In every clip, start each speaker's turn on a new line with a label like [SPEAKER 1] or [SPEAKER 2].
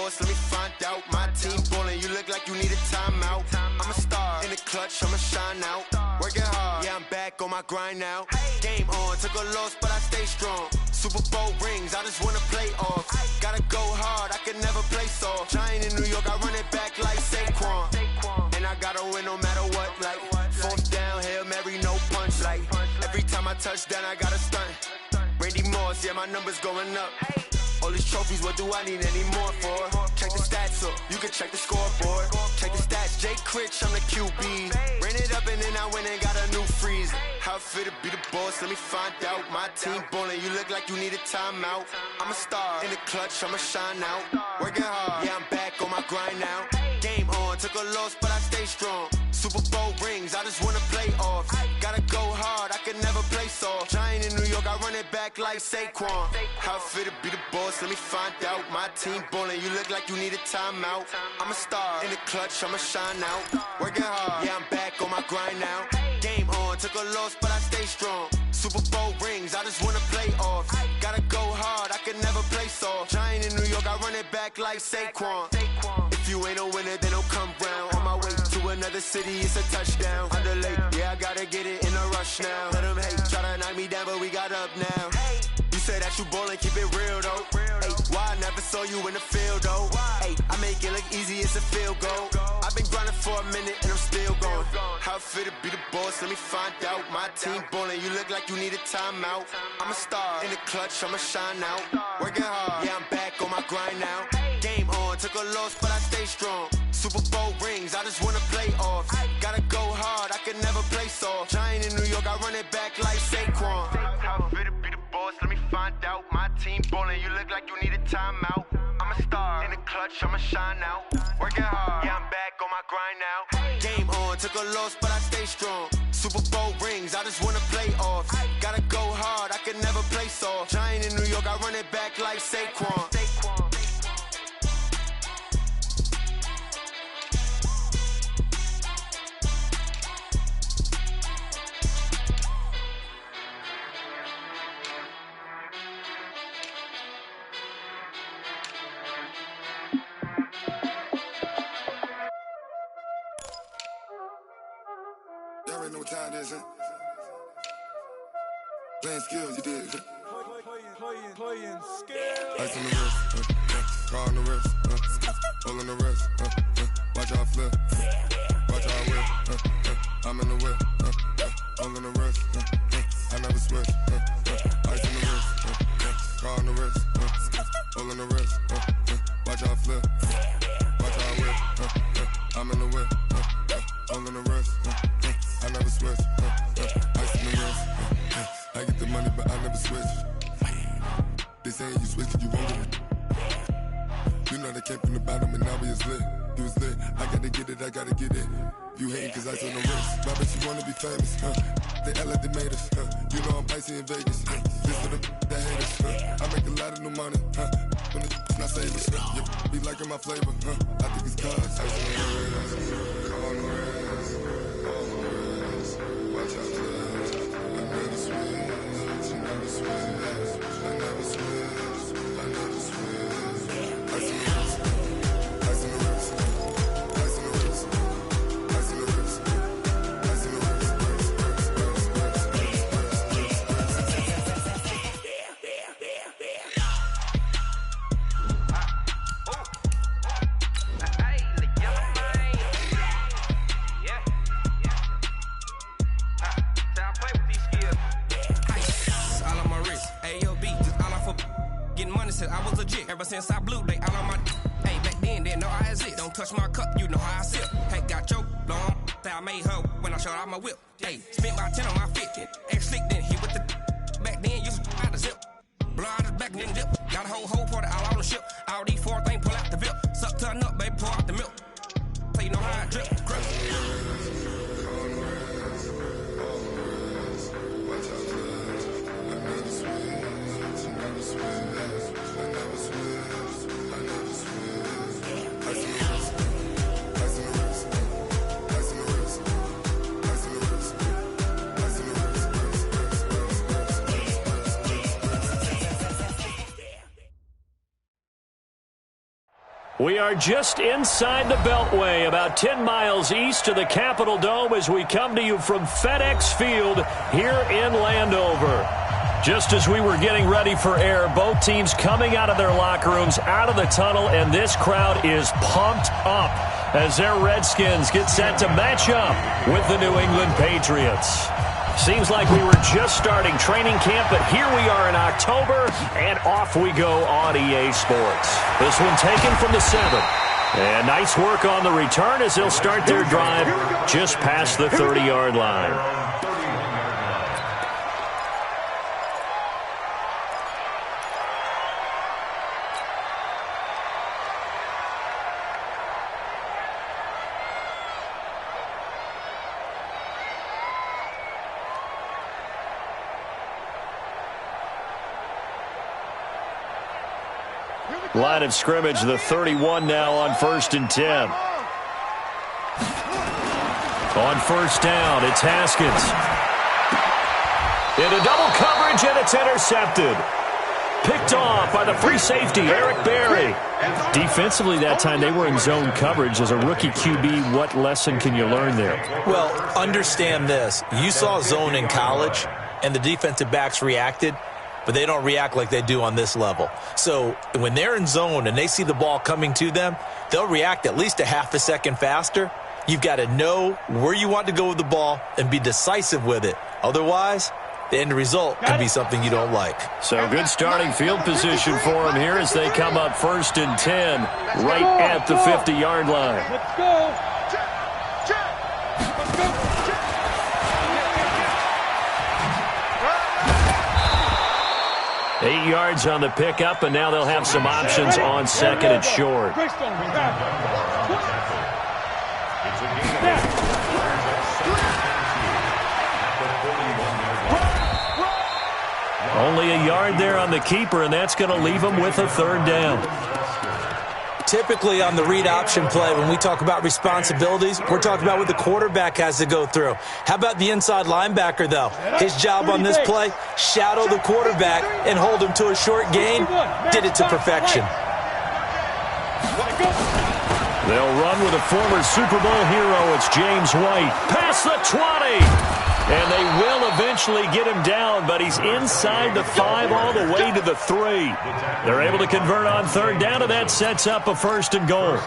[SPEAKER 1] boss, let me find out. My team ballin', you look like you need a timeout. I'm a star, in the clutch, I'ma shine out. Working hard, yeah, I'm back on my grind now. Game on, took a loss, but I stay strong. Super Bowl rings, I just wanna play off. Gotta go hard, I can never play soft. Giant in New York, I run it back like Saquon. And I gotta win no matter what, like fourth down, Hail Mary, no punch. Like every time I touch down, I gotta stunt. Randy Moss, yeah, my numbers going up. All these trophies, what do I need any more for? Check the stats up, you can check the scoreboard. Check the stats, Jake Critch, I'm the QB. Ran it up and then I went and got a new freeze. How it feel to be the boss, let me find out. My team ballin', you look like you need a timeout. I'm a star, in the clutch, I'ma shine out. Working hard, yeah, I'm back on my grind now. Game on, took a loss, but I stay strong. Super Bowl rings, I just wanna play off. Gotta go hard, I can never play soft. Giant in New York, I run it back like Saquon. How it feel to be the boss, let me find out. My team ballin', you look like you need a timeout. I'm a star, in the clutch, I'ma shine out. Working hard, yeah, I'm back on my grind now. Game on, took a loss, but I stay strong. Super Bowl rings, I just wanna play off. Gotta go hard, I can never play soft. Giant in New York, I run it back like Saquon. If you ain't a winner, then don't come round. On my way to another city, it's a touchdown. Underlay, yeah, I gotta get it in a rush now. Let them hate, try to knock me down, but we got up now. You say that you ballin', keep it real though. Hey, why I never saw you in the field though? Hey, I make it look easy, it's a field goal. I've been grinding for a minute and I'm still going. How it feel to be the boss, let me find out. My team ballin', you look like you need a timeout. I'm a star, in the clutch, I'ma shine out. Working hard, yeah, I'm back on my grind now. Game on, took a loss, but I stay strong. Super Bowl rings, I just wanna play off. Gotta go hard, I can never play soft. Giant in New York, I run it back like Saquon. How it feel to be the boss, let me find out. My team ballin', you look like you need a timeout. I'm a star, in the clutch, I'ma shine out. Working hard, yeah, I'm back on my grind now. Game on, took a loss, but I stay strong. Super Bowl rings, I just wanna play off. Gotta go hard, I can never play soft. Giant in New York, I run it back like Saquon.
[SPEAKER 2] Y'all already know what time it is, huh? Playing skills, you did.
[SPEAKER 3] Playing skills.
[SPEAKER 2] Ice on the wrist, car on the wrist, hole in the wrist, watch how I flip, watch how I whip, I'm in the whip, hole in the wrist, I never switch, ice on the wrist, car on the wrist, hole in the wrist, watch how I flip, watch how I whip, I'm in the whip, hole in the wrist, I never switch, ice in the wrist, I get the money but I never switch. They saying you switch, you won't get it. You know they came from the bottom and now we is lit. You was lit, I gotta get it, I gotta get it. You hating cause ice on the wrist. My bitch, you wanna be famous, They act like they made us, You know I'm icy in Vegas, This for the that hate us, I make a lot of new money, When it's not savers, Be liking my flavor, I think it's cause ice on the wrist, on the wrist, on the wrist. Watch out, I never switch, I never switch. I never switch, I never switch. Ice in the wrist, ice in the wrist, ice in the wrist, ice in the wrist, ice in the wrist,
[SPEAKER 4] I was legit. Ever since I blew, they all on my hey, back then, didn't know I exist. Don't touch my cup, you know how I sip. Hey, got choked, long. Say I made her when I showed out my whip. Hey, spent my 10 on my 50. Ex-slick, then hit with the back then, used to out the zip. Blow out the back, then dip. Got a whole party all on the ship. All these four things, pull out the VIP. Suck, turn up, baby, pour out the milk. So you know how I drip. Crap.
[SPEAKER 5] We are just inside the Beltway, about 10 miles east of the Capitol Dome as we come to you from FedEx Field here in Landover. Just as we were getting ready for air, both teams coming out of their locker rooms, out of the tunnel, and this crowd is pumped up as their Redskins get set to match up with the New England Patriots. Seems like we were just starting training camp, but here we are in October, and off we go on EA Sports. This one taken from the 7. And nice work on the return as they'll start their drive just past the 30-yard line. Line of scrimmage, the 31 now on 1st and 10. On first down, it's Haskins. Into double coverage, and it's intercepted. Picked off by the free safety, Eric Berry. Defensively that time, they were in zone coverage. As a rookie QB, what lesson can you learn there?
[SPEAKER 6] Well, understand this. You saw zone in college, and the defensive backs reacted, but they don't react like they do on this level. So when they're in zone and they see the ball coming to them, they'll react at least a half a second faster. You've got to know where you want to go with the ball and be decisive with it. Otherwise, the end result can be something you don't like.
[SPEAKER 5] So good starting field position for them here as they come up 1st and 10 right at the 50-yard line.
[SPEAKER 3] Let's go.
[SPEAKER 5] 8 yards on the pickup, and now they'll have some options on 2nd and short. Only a yard there on the keeper, and that's going to leave them with a 3rd down.
[SPEAKER 6] Typically on the read option play, when we talk about responsibilities, we're talking about what the quarterback has to go through. How about the inside linebacker, though? His job on this play, shadow the quarterback and hold him to a short gain. Did it to perfection.
[SPEAKER 5] They'll run with a former Super Bowl hero. It's James White. Past the 20. And they will eventually get him down, but he's inside the 5 all the way to the 3. They're able to convert on 3rd down, and that sets up a 1st and goal.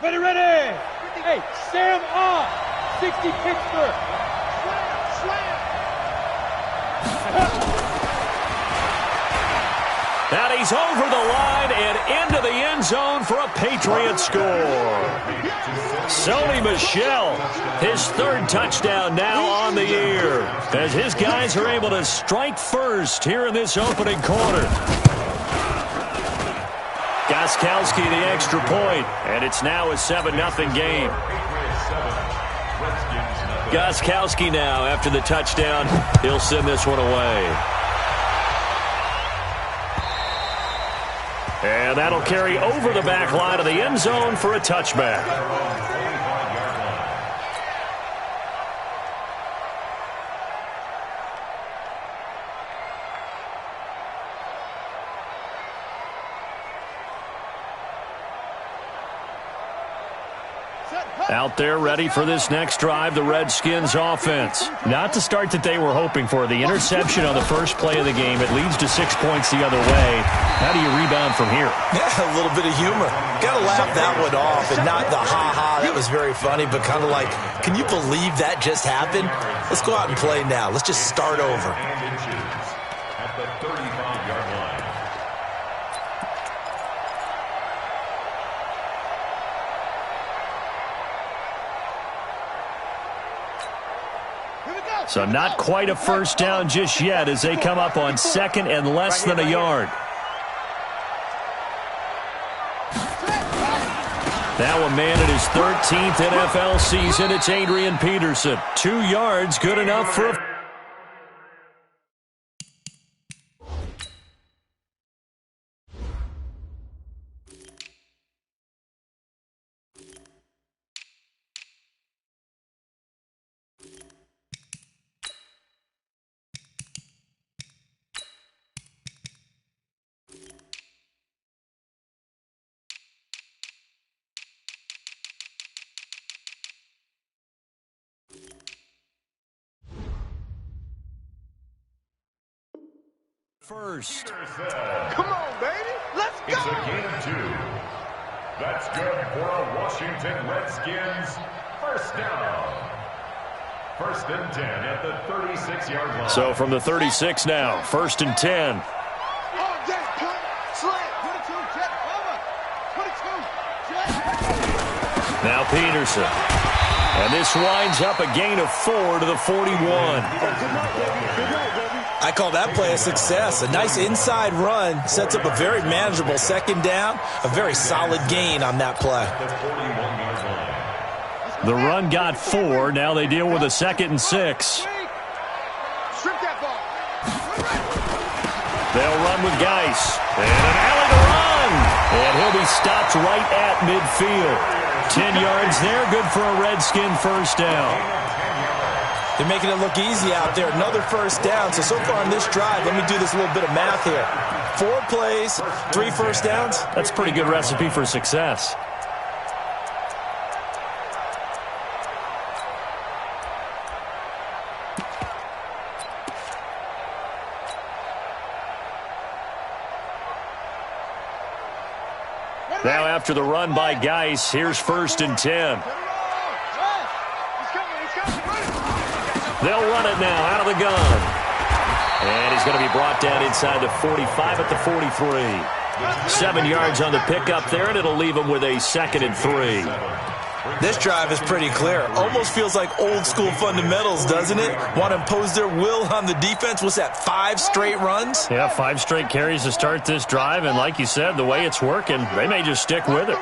[SPEAKER 3] Ready. Hey, Sam off. 60 Pittsburgh.
[SPEAKER 5] And he's over the line and into the end zone for a Patriot score. Sony Michel, his 3rd touchdown now on the year, as his guys are able to strike first here in this opening quarter. Gostkowski the extra point, and it's now a 7-0 game. Gostkowski now, after the touchdown, he'll send this one away. And that'll carry over the back line of the end zone for a touchback. Out there ready for this next drive, the Redskins offense. Not the start that they were hoping for. The interception on the first play of the game, it leads to 6 points the other way. How do you rebound from here?
[SPEAKER 6] Yeah, a little bit of humor. Got to laugh that one off, and not the ha-ha, that was very funny, but kind of like, can you believe that just happened? Let's go out and play now. Let's just start over.
[SPEAKER 7] At the 35-yard line.
[SPEAKER 5] So not quite a first down just yet as they come up on 2nd and less than a yard. That one man in his 13th NFL season. It's Adrian Peterson. 2 yards, good enough for a first.
[SPEAKER 3] Come on, baby. Let's go.
[SPEAKER 7] It's a gain of 2. That's good for a Washington Redskins first down. First and 10 at the 36-yard line.
[SPEAKER 5] So from the 36 now, first and 10. Now Peterson. And this winds up a gain of 4 to the 41.
[SPEAKER 6] I call that play a success. A nice inside run sets up a very manageable second down. A very solid gain on that play.
[SPEAKER 5] The run got 4. Now they deal with a 2nd and 6. They'll run with Geis. And an alley to run. And he'll be stopped right at midfield. 10 yards there. Good for a Redskin first down.
[SPEAKER 6] They're making it look easy out there. Another first down. So far on this drive, let me do this little bit of math here. 4 plays, 3 first downs.
[SPEAKER 5] That's a pretty good recipe for success. Now after the run by Geis, here's first and 10. They'll run it now out of the gun. And he's going to be brought down inside the 45 at the 43. 7 yards on the pickup there, and it'll leave him with a 2nd and 3.
[SPEAKER 6] This drive is pretty clear. Almost feels like old school fundamentals, doesn't it? Want to impose their will on the defense. What's that, 5 straight runs?
[SPEAKER 5] Yeah, 5 straight carries to start this drive, and like you said, the way it's working, they may just stick with it.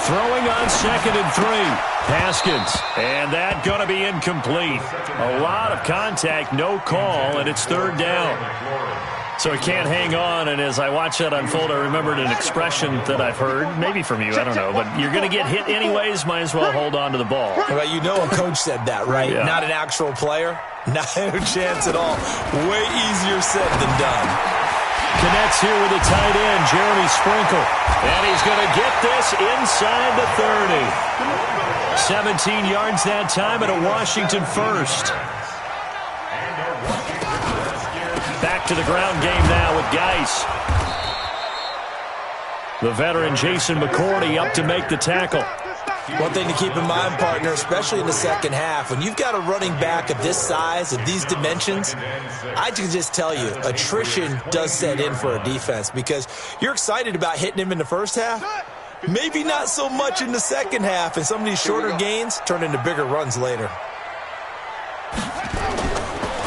[SPEAKER 5] Throwing on 2nd and 3. Haskins, and that going to be incomplete. A lot of contact, no call, and it's 3rd down. So he can't hang on, and as I watch that unfold, I remembered an expression that I've heard, maybe from you, I don't know, but you're going to get hit anyways, might as well hold on to the ball.
[SPEAKER 6] Well, you know a coach said that, right?
[SPEAKER 5] Yeah.
[SPEAKER 6] Not an actual player? Not a chance at all. Way easier said than done.
[SPEAKER 5] Connects here with the tight end, Jeremy Sprinkle, and he's going to get this inside the 30. 17 yards that time and a Washington first. Back to the ground game now with Geis. The veteran Jason McCourty up to make the tackle.
[SPEAKER 6] One thing to keep in mind, partner, especially in the second half, when you've got a running back of this size, of these dimensions, I can just tell you, attrition does set in for a defense because you're excited about hitting him in the first half. Maybe not so much in the second half, and some of these shorter gains turn into bigger runs later.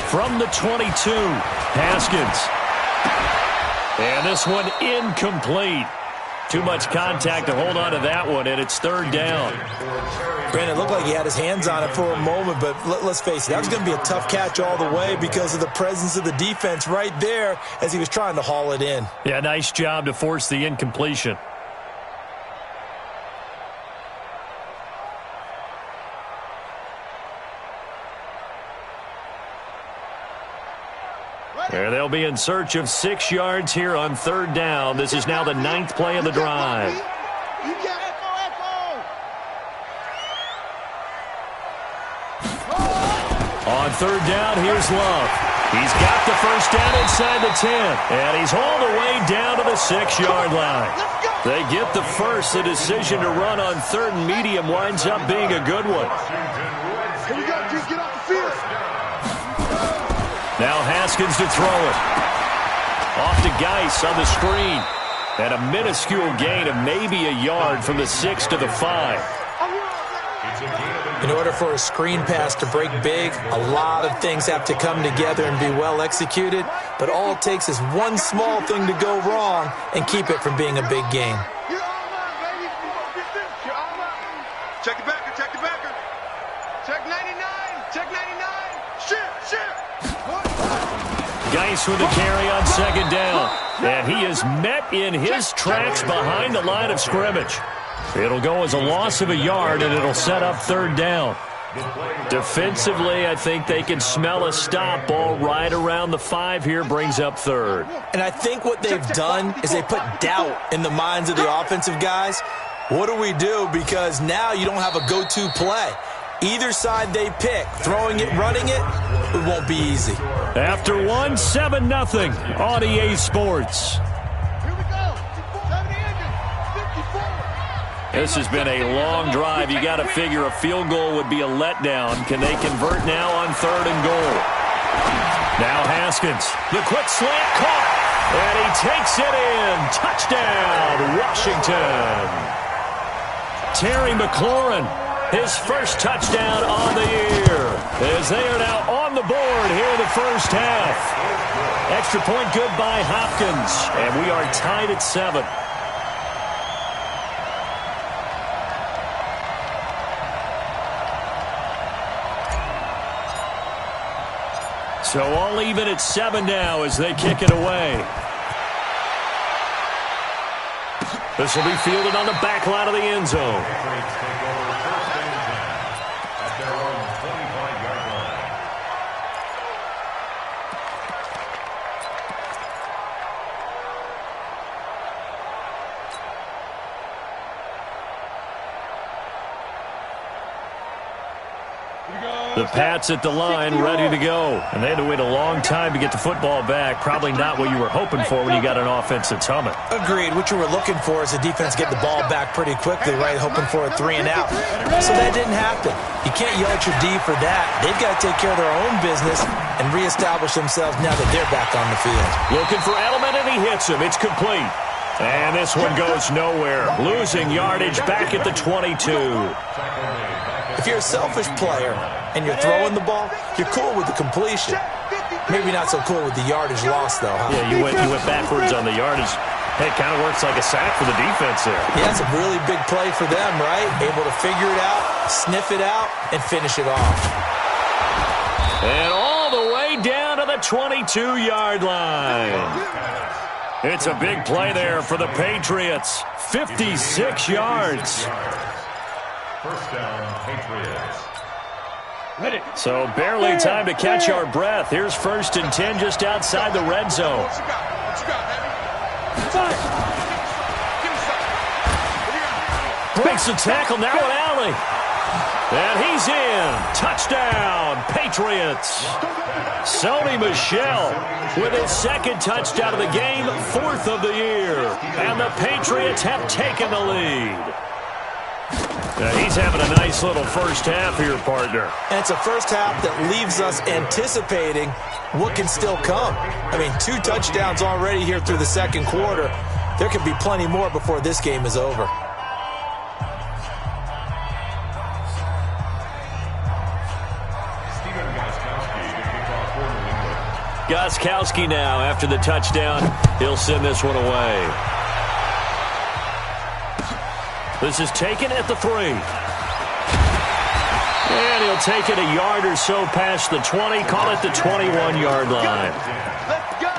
[SPEAKER 5] From the 22, Haskins. And this one incomplete. Too much contact to hold on to that one, and it's 3rd down.
[SPEAKER 6] Brandon, it looked like he had his hands on it for a moment, but let's face it, that was going to be a tough catch all the way because of the presence of the defense right there as he was trying to haul it in.
[SPEAKER 5] Yeah, nice job to force the incompletion. There they'll be in search of 6 yards here on 3rd down. This is now the 9th play of the drive. On 3rd down, here's Love. He's got the first down inside the 10, and he's hauled away down to the 6-yard line. They get the first. The decision to run on 3rd and medium winds up being a good one.
[SPEAKER 3] Here we go, Duke, get off the field.
[SPEAKER 5] Now Haskins to throw it. Off to Geis on the screen. And a minuscule gain of maybe a yard from the 6 to the 5.
[SPEAKER 6] In order for a screen pass to break big, a lot of things have to come together and be well executed. But all it takes is one small thing to go wrong and keep it from being a big gain.
[SPEAKER 3] Check the backer, check the backer. Check 99, check 99. Shit.
[SPEAKER 5] Geis with a carry on 2nd down. And he is met in his tracks behind the line of scrimmage. It'll go as a loss of a yard, and it'll set up 3rd down. Defensively, I think they can smell a stop. Ball right around the 5 here brings up 3rd.
[SPEAKER 6] And I think what they've done is they put doubt in the minds of the offensive guys. What do we do? Because now you don't have a go-to play. Either side they pick, throwing it, running it, it won't be easy.
[SPEAKER 5] After 7-0 on EA Sports. This has been a long drive. You got to figure a field goal would be a letdown. Can they convert now on 3rd and goal? Now Haskins, the quick slant caught, and he takes it in. Touchdown, Washington. Terry McLaurin, his first touchdown on the year, as they are now on the board here in the first half. Extra point good by Hopkins, and we are tied at 7. So all even at 7 now as they kick it away. This will be fielded on the back line of the end zone. The Pats at the line, ready to go. And they had to wait a long time to get the football back. Probably not what you were hoping for when you got an offense that's humming.
[SPEAKER 6] Agreed. What you were looking for is the defense get the ball back pretty quickly, right? Hoping for a 3 and out. So that didn't happen. You can't yell at your D for that. They've got to take care of their own business and reestablish themselves now that they're back on the field.
[SPEAKER 5] Looking for Edelman, and he hits him. It's complete. And this one goes nowhere. Losing yardage back at the 22.
[SPEAKER 6] If you're a selfish player and you're throwing the ball, you're cool with the completion. Maybe not so cool with the yardage loss, though, huh?
[SPEAKER 5] Yeah, you went backwards on the yardage. Hey, it kind of works like a sack for the defense there.
[SPEAKER 6] Yeah, it's a really big play for them, right? Able to figure it out, sniff it out, and finish it off.
[SPEAKER 5] And all the way down to the 22-yard line. It's a big play there for the Patriots. 56 yards.
[SPEAKER 7] First down, Patriots.
[SPEAKER 5] So barely time to catch our breath. Here's 1st and 10 just outside the red zone. Breaks the tackle now at Alley. And he's in. Touchdown, Patriots. Sony Michel with his 2nd touchdown of the game, 4th of the year. And the Patriots have taken the lead. He's having a nice little first half here, partner.
[SPEAKER 6] And it's a first half that leaves us anticipating what can still come. I mean, 2 touchdowns already here through the 2nd quarter. There could be plenty more before this game is over.
[SPEAKER 5] Gostkowski now after the touchdown. He'll send this one away. This is taken at the 3. And he'll take it a yard or so past the 20. Call it the 21-yard line.
[SPEAKER 3] Let's go.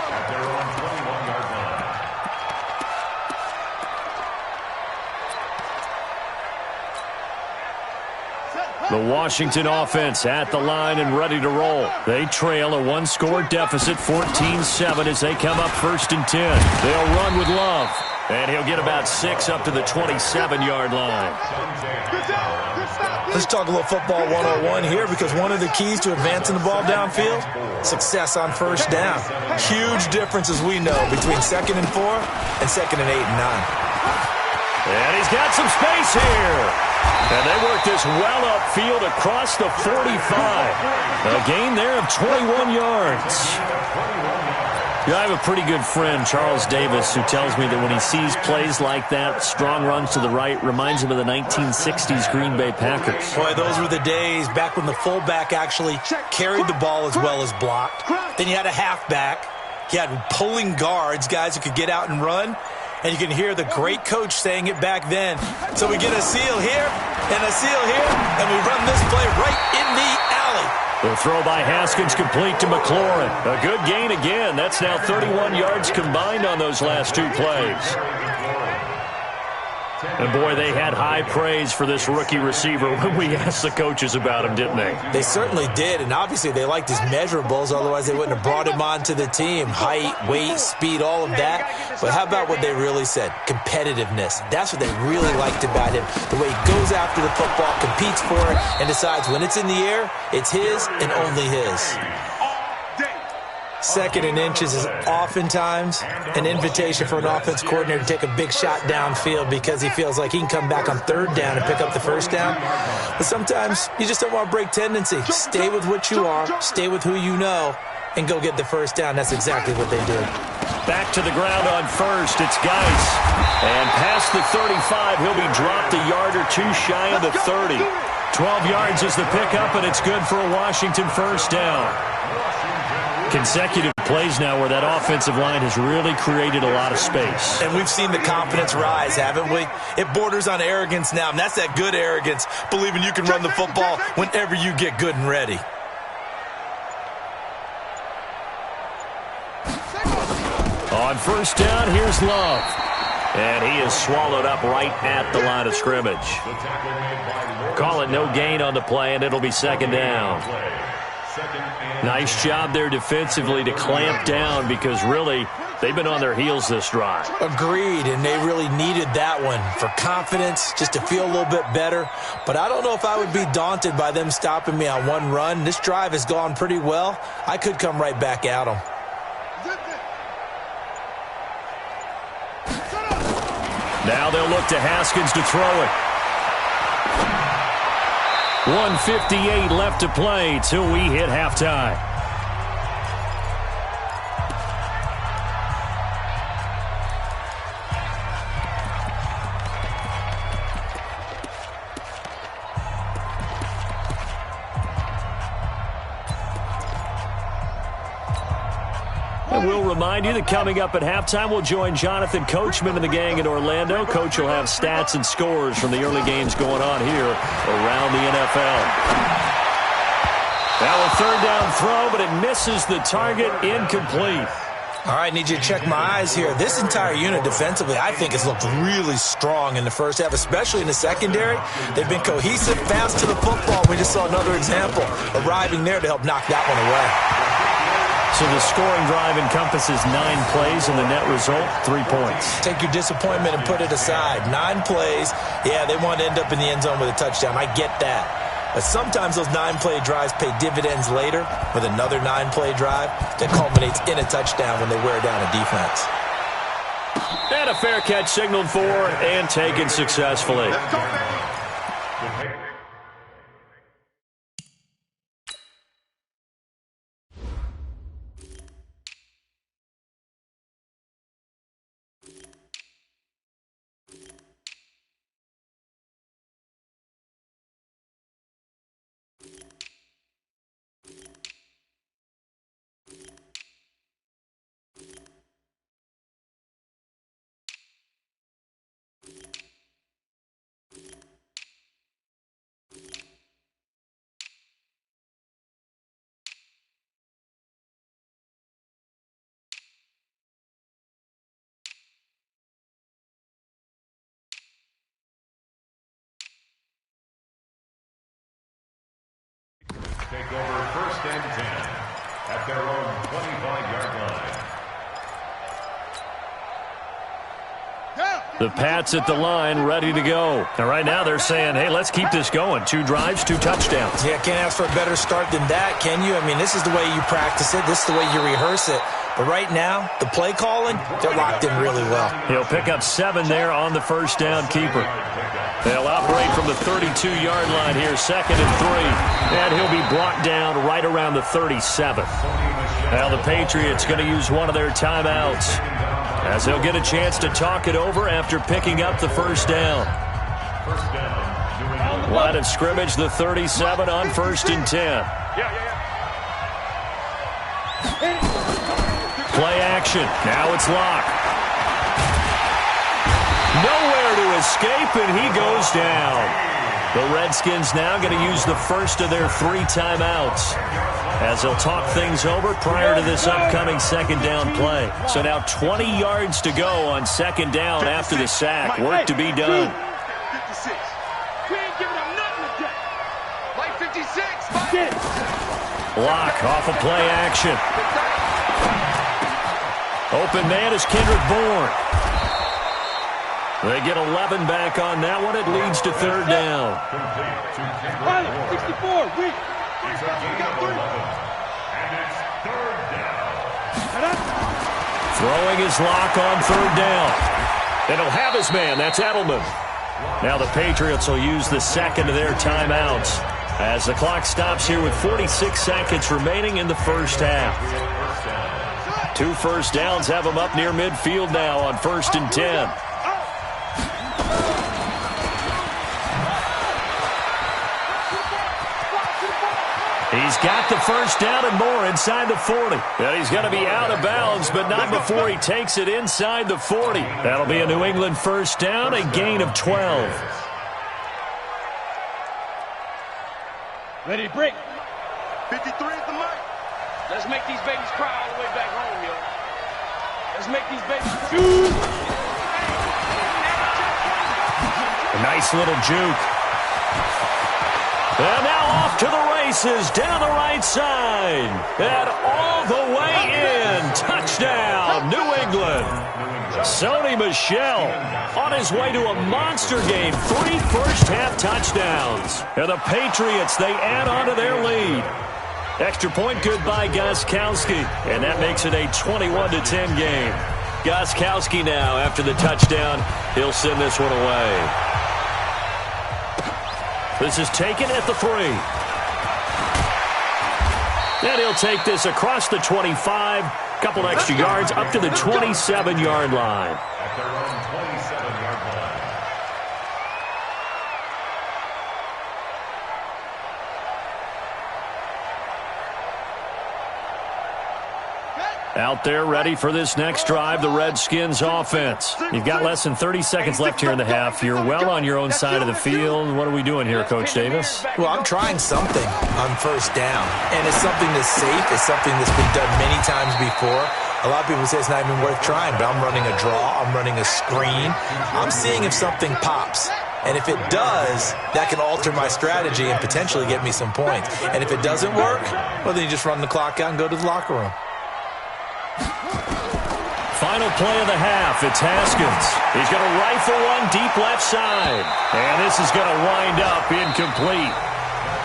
[SPEAKER 5] The Washington offense at the line and ready to roll. They trail a 1-score deficit, 14-7 as they come up 1st and 10. They'll run with Love. And he'll get about 6 up to the 27-yard line.
[SPEAKER 6] Let's talk a little football 101 here, because one of the keys to advancing the ball downfield, success on 1st down. Huge difference, as we know, between 2nd and 4 and 2nd and 8 and 9.
[SPEAKER 5] And he's got some space here. And they work this well upfield across the 45. A gain there of 21 yards. Yeah, I have a pretty good friend, Charles Davis, who tells me that when he sees plays like that, strong runs to the right, reminds him of the 1960s Green Bay Packers.
[SPEAKER 6] Boy, those were the days back when the fullback actually carried the ball as well as blocked. Then you had a halfback. You had pulling guards, guys who could get out and run. And you can hear the great coach saying it back then. So we get a seal here and a seal here, and we run this play right in the alley.
[SPEAKER 5] The throw by Haskins complete to McLaurin. A good gain again. That's now 31 yards combined on those last 2 plays. And, boy, they had high praise for this rookie receiver when we asked the coaches about him, didn't they?
[SPEAKER 6] They certainly did, and obviously they liked his measurables. Otherwise, they wouldn't have brought him onto the team. Height, weight, speed, all of that. But how about what they really said? Competitiveness. That's what they really liked about him. The way he goes after the football, competes for it, and decides when it's in the air, it's his and only his. Second and inches is oftentimes an invitation for an offense coordinator to take a big shot downfield because he feels like he can come back on third down and pick up the first down. But sometimes you just don't want to break tendency. Stay with what you are, stay with who you know, and go get the first down. That's exactly what they did.
[SPEAKER 5] Back to the ground on first. It's Geis. And past the 35, he'll be dropped a yard or two shy of the 30. 12 yards is the pickup, and it's good for a Washington first down. Consecutive plays now where that offensive line has really created a lot of space.
[SPEAKER 6] And we've seen the confidence rise, haven't we? It borders on arrogance now, and that's that good arrogance, believing you can run the football whenever you get good and ready.
[SPEAKER 5] On first down, here's Love. And he is swallowed up right at the line of scrimmage. Call it no gain on the play, and it'll be second down. Nice job there defensively to clamp down because really they've been on their heels this drive.
[SPEAKER 6] Agreed, and they really needed that one for confidence, just to feel a little bit better. But I don't know if I would be daunted by them stopping me on one run. This drive has gone pretty well. I could come right back at them.
[SPEAKER 5] Now they'll look to Haskins to throw it. 1:58 left to play till we hit halftime. And we'll remind you that coming up at halftime, we'll join Jonathan Coachman and the gang in Orlando. Coach will have stats and scores from the early games going on here around the NFL. Now a third down throw, but it misses the target, incomplete.
[SPEAKER 6] All right, need you to check my eyes here. This entire unit defensively, I think, has looked really strong in the first half, especially in the secondary. They've been cohesive, fast to the football. We just saw another example arriving there to help knock that one away.
[SPEAKER 5] So the scoring drive encompasses 9 plays, and the net result, 3 points.
[SPEAKER 6] Take your disappointment and put it aside. 9 plays, yeah, they want to end up in the end zone with a touchdown. I get that. But sometimes those 9-play drives pay dividends later with another 9-play drive that culminates in a touchdown when they wear down a defense.
[SPEAKER 5] And a fair catch signaled for and taken successfully.
[SPEAKER 7] Take over first and 10 at their own 25-yard line.
[SPEAKER 5] The Pats at the line, ready to go. And right now they're saying, hey, let's keep this going. 2 drives, 2 touchdowns.
[SPEAKER 6] Yeah, can't ask for a better start than that, can you? I mean, this is the way you practice it. This is the way you rehearse it. But right now, the play calling, they're locked in really well.
[SPEAKER 5] He'll pick up 7 there on the first down keeper. They'll operate from the 32-yard line here, 2nd and 3. And he'll be brought down right around the 37th. Now the Patriots going to use one of their timeouts as they'll get a chance to talk it over after picking up the first down. Line of scrimmage, the 37 on 1st and 10. Play action. Now it's Locke. Nowhere to escape, and he goes down. The Redskins now going to use the first of their 3 timeouts as they'll talk things over prior to this upcoming second down play. So now 20 yards to go on second down after the sack. Work to be done.
[SPEAKER 3] 56. We ain't giving up nothing today. Like 56.
[SPEAKER 5] Block off of play action. Open man is Kendrick Bourne. They get 11 back on that one. It leads to third down.
[SPEAKER 3] 64. We got 3.
[SPEAKER 7] And it's third down.
[SPEAKER 5] Throwing his lock on third down. And he'll have his man. That's Edelman. Now the Patriots will use the second of their timeouts as the clock stops here with 46 seconds remaining in the first half. 2 first downs have them up near midfield now on 1st and 10. He's got the first down and more inside the 40. And he's going to be out of bounds, but not before he takes it inside the 40. That'll be a New England first down, a gain of 12.
[SPEAKER 3] Ready, break. 53 is the mark. Let's make these babies cry all the way back home, yo. Let's make these babies choose.
[SPEAKER 5] A nice little juke. And now off to the races down the right side. And all the way in. Touchdown, New England. Sony Michel on his way to a monster game. 3 first-half touchdowns. And the Patriots, they add on to their lead. Extra point good by Gostkowski. And that makes it a 21-10 game. Gostkowski now, after the touchdown, he'll send this one away. This is taken at the 3. And he'll take this across the 25. Couple extra yards up to the 27-yard line.
[SPEAKER 7] At their own 27-yard line.
[SPEAKER 5] Out there ready for this next drive, the Redskins offense. You've got less than 30 seconds left here in the half. You're well on your own side of the field. What are we doing here, Coach Davis?
[SPEAKER 6] Well, I'm trying something on first down, and it's something that's safe. It's something that's been done many times before. A lot of people say it's not even worth trying, but I'm running a draw. I'm running a screen. I'm seeing if something pops. And if it does, that can alter my strategy and potentially get me some points. And if it doesn't work, well, then you just run the clock out and go to the locker room.
[SPEAKER 5] Final play of the half. It's Haskins. He's going to rifle one deep left side. And this is going to wind up incomplete.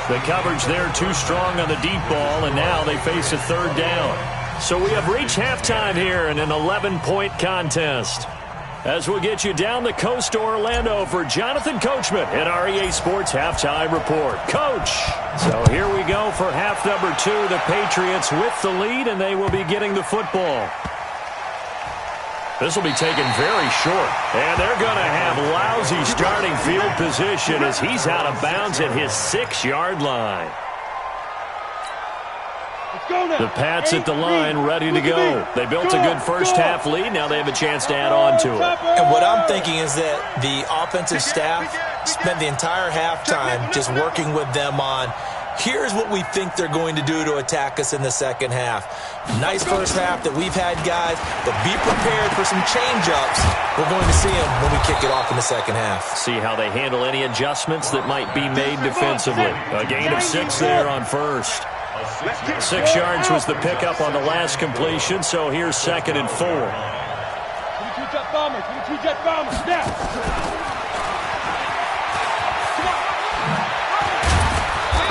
[SPEAKER 5] The coverage there too strong on the deep ball, and now they face a third down. So we have reached halftime here in an 11-point contest. As we'll get you down the coast to Orlando for Jonathan Coachman at our EA Sports Halftime Report. Coach! So here we go for half number 2. The Patriots with the lead, and they will be getting the football. This will be taken very short. And they're going to have lousy starting field position as he's out of bounds at his 6-yard line. The Pats at the line, ready to go. They built a good first-half lead. Now they have a chance to add on to it.
[SPEAKER 6] And what I'm thinking is that the offensive staff spent the entire halftime just working with them on, here's what we think they're going to do to attack us in the second half. Nice first half that we've had, guys, but be prepared for some change-ups. We're going to see them when we kick it off in the second half.
[SPEAKER 5] See how they handle any adjustments that might be made defensively. A gain of 6 there on first. 6 yards was the pickup on the last completion, so here's 2nd and 4.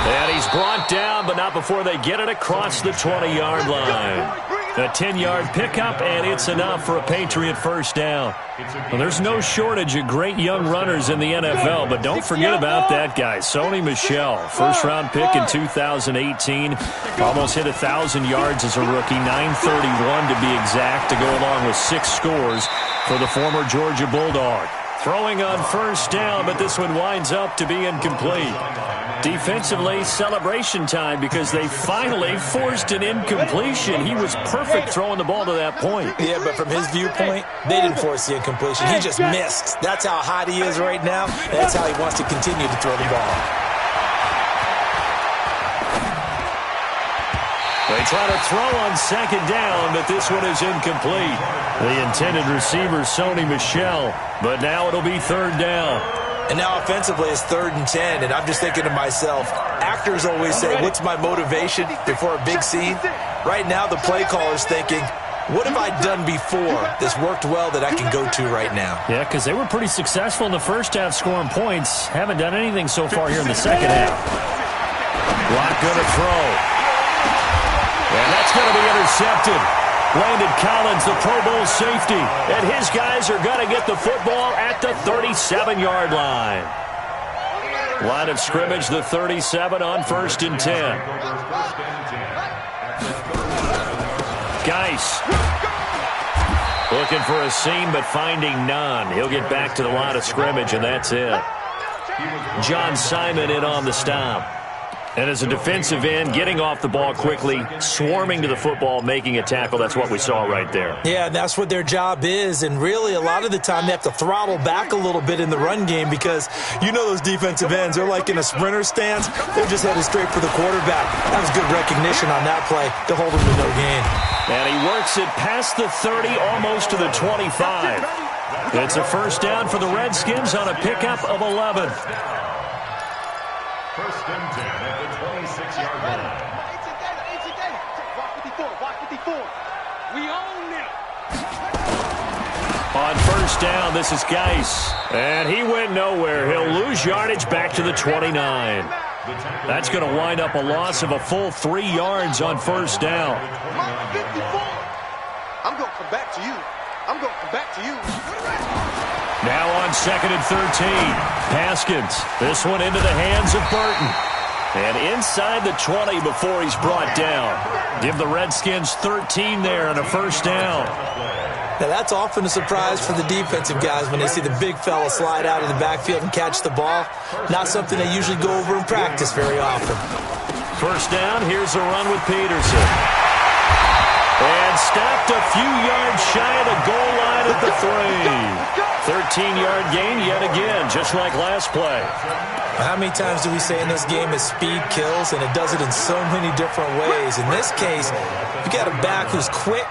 [SPEAKER 5] And he's brought down, but not before they get it across the 20-yard line. A 10-yard pickup, and it's enough for a Patriot first down. Well, there's no shortage of great young runners in the NFL, but don't forget about that guy, Sony Michel. First-round pick in 2018. Almost hit 1,000 yards as a rookie, 931 to be exact, to go along with 6 scores for the former Georgia Bulldog. Throwing on first down, but this one winds up to be incomplete. Defensively, celebration time because they finally forced an incompletion. He was perfect throwing the ball to that point.
[SPEAKER 6] Yeah, but from his viewpoint, they didn't force the incompletion. He just missed. That's how hot he is right now. That's how he wants to continue to throw the ball.
[SPEAKER 5] They try to throw on second down, but this one is incomplete. The intended receiver, Sony Michel, but now it'll be third down.
[SPEAKER 6] And now offensively it's 3rd and 10, and I'm just thinking to myself, actors always say, what's my motivation before a big scene? Right now the play caller's thinking, what have I done before that's worked well that I can go to right now?
[SPEAKER 5] Yeah, because they were pretty successful in the first half scoring points. Haven't done anything so far here in the second half. Block going to throw. And that's going to be intercepted. Landon Collins, the Pro Bowl safety. And his guys are going to get the football at the 37-yard line. Line of scrimmage, the 37 on 1st and 10. Geis looking for a seam, but finding none. He'll get back to the line of scrimmage, and that's it. John Simon in on the stop. And as a defensive end, getting off the ball quickly, swarming to the football, making a tackle. That's what we saw right there.
[SPEAKER 6] Yeah, that's what their job is. And really, a lot of the time, they have to throttle back a little bit in the run game because you know those defensive ends, they're like in a sprinter stance. They're just headed straight for the quarterback. That was good recognition on that play to hold him to no gain.
[SPEAKER 5] And he works it past the 30, almost to the 25. It's a first down for the Redskins on a pickup of 11.
[SPEAKER 7] 1st and 10 at the 26-yard line.
[SPEAKER 3] We own them.
[SPEAKER 5] On first down, this is Geis. And he went nowhere. He'll lose yardage back to the 29. That's going to wind up a loss of a full 3 yards on first down.
[SPEAKER 3] I'm going to come back to you. I'm going to come back to you.
[SPEAKER 5] Now on 2nd and 13. Haskins. This one into the hands of Burton. And inside the 20 before he's brought down. Give the Redskins 13 there and a first down.
[SPEAKER 6] Now, that's often a surprise for the defensive guys when they see the big fella slide out of the backfield and catch the ball. Not something they usually go over in practice very often.
[SPEAKER 5] First down, here's a run with Peterson. And stopped a few yards shy of the goal line at the 3. 13-yard gain yet again, just like last play.
[SPEAKER 6] How many times do we say in this game that speed kills, and it does it in so many different ways? In this case, you got a back who's quick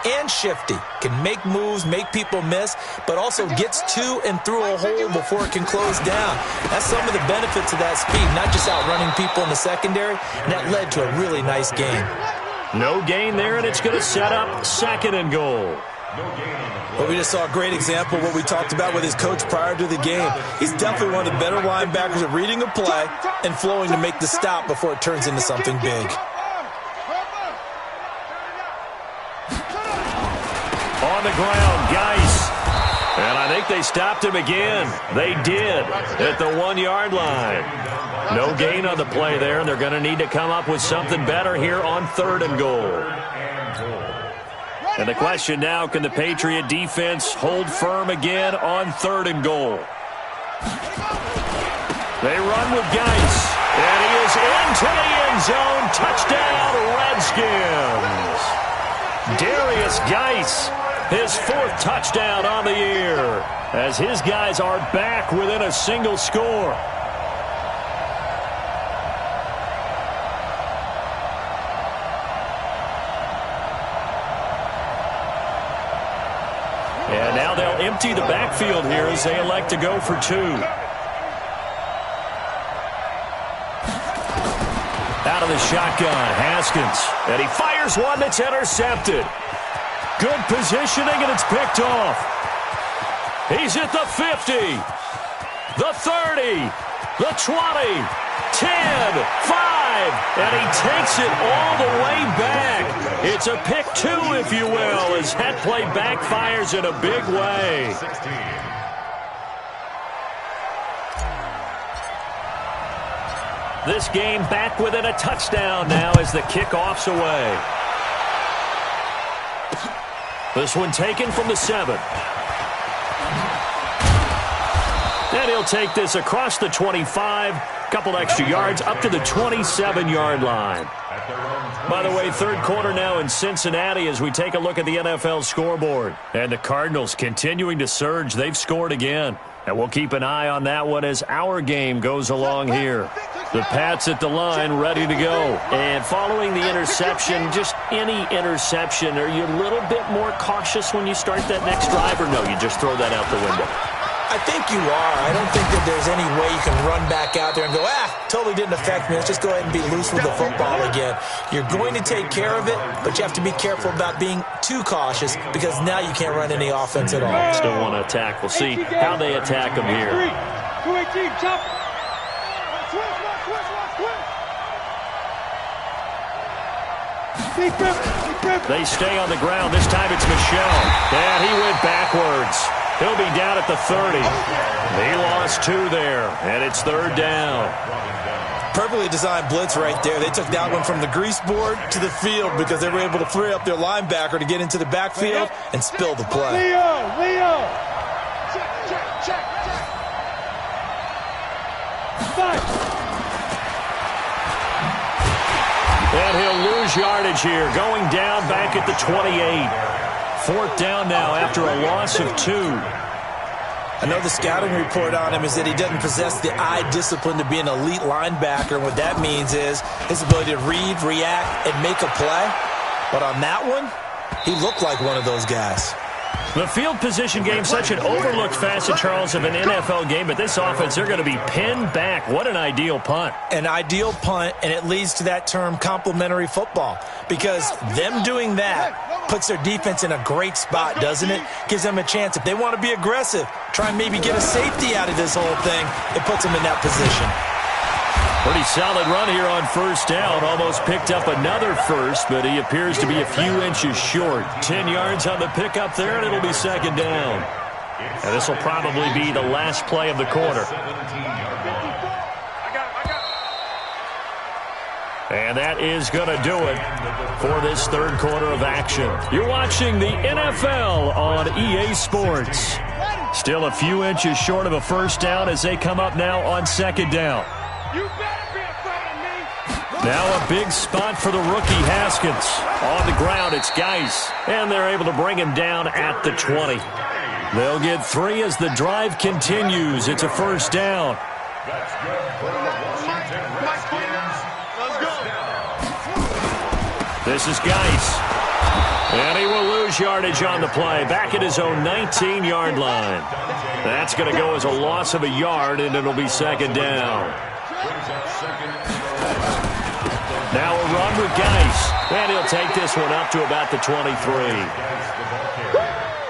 [SPEAKER 6] and shifty, can make moves, make people miss, but also gets to and through a hole before it can close down. That's some of the benefits of that speed, not just outrunning people in the secondary, and that led to a really nice game.
[SPEAKER 5] No gain there, and it's going to set up 2nd and goal.
[SPEAKER 6] Well, we just saw a great example of what we talked about with his coach prior to the game. He's definitely one of the better linebackers at reading a play and flowing to make the stop before it turns into something big.
[SPEAKER 5] On the ground, Geis. And I think they stopped him again. They did at the 1-yard line. No gain on the play there, and they're going to need to come up with something better here on 3rd and goal. And the question now, can the Patriot defense hold firm again on 3rd and goal? They run with Geis, and he is into the end zone. Touchdown, Redskins. Darius Geis, his 4th touchdown on the year, as his guys are back within a single score. And now they'll empty the backfield here as they elect to go for 2. Out of the shotgun, Haskins. And he fires one that's intercepted. Good positioning, and it's picked off. He's at the 50, the 30, the 20, 10, 5, and he takes it all the way back. It's a pick 2, if you will, as that play backfires in a big way. This game back within a touchdown now as the kickoff's away. This one taken from the 7. And he'll take this across the 25, couple extra yards up to the 27-yard line. By the way, 3rd quarter now in Cincinnati as we take a look at the NFL scoreboard. And the Cardinals continuing to surge. They've scored again. And we'll keep an eye on that one as our game goes along here. The Pats at the line, ready to go.
[SPEAKER 8] And following the interception, just any interception, are you a little bit more cautious when you start that next drive, or no, you just throw that out the window?
[SPEAKER 6] I think you are. I don't think that there's any way you can run back out there and go, totally didn't affect me. Let's just go ahead and be loose with the football again. You're going to take care of it, but you have to be careful about being too cautious because now you can't run any offense at all.
[SPEAKER 5] Still want to attack. We'll see how they attack them here.
[SPEAKER 3] 218, chop.
[SPEAKER 5] They stay on the ground. This time it's Michel. And he went backwards. He'll be down at the 30. He lost 2 there, and it's 3rd down.
[SPEAKER 6] Perfectly designed blitz right there. They took that one from the grease board to the field because they were able to free up their linebacker to get into the backfield and spill the play.
[SPEAKER 3] Leo. Check.
[SPEAKER 5] And he'll lose yardage here, going down back at the 28. 4th down now after a loss of 2.
[SPEAKER 6] I know the scouting report on him is that he doesn't possess the eye discipline to be an elite linebacker. And what that means is his ability to read, react, and make a play. But on that one, he looked like one of those guys.
[SPEAKER 5] The field position game, such an overlooked facet, Charles, of an NFL game. But this offense, they're going to be pinned back. What an ideal punt.
[SPEAKER 6] An ideal punt, and it leads to that term complementary football. Because them doing that puts their defense in a great spot, doesn't it? Gives them a chance. If they want to be aggressive, try and maybe get a safety out of this whole thing, it puts them in that position.
[SPEAKER 5] Pretty solid run here on 1st down. Almost picked up another first, but he appears to be a few inches short. 10 yards on the pickup there, and it'll be 2nd down. And this will probably be the last play of the quarter. And that is going to do it for this 3rd quarter of action. You're watching the NFL on EA Sports. Still a few inches short of a 1st down as they come up now on 2nd down. Now a big spot for the rookie Haskins. On the ground, it's Geis. And they're able to bring him down at the 20. They'll get 3 as the drive continues. It's a 1st down.
[SPEAKER 7] That's good for the Washington Redskins. First down.
[SPEAKER 5] This is Geis. And he will lose yardage on the play. Back at his own 19-yard line. That's going to go as a loss of a yard, and it'll be 2nd down. Now a run with Geis. And he'll take this one up to about the 23.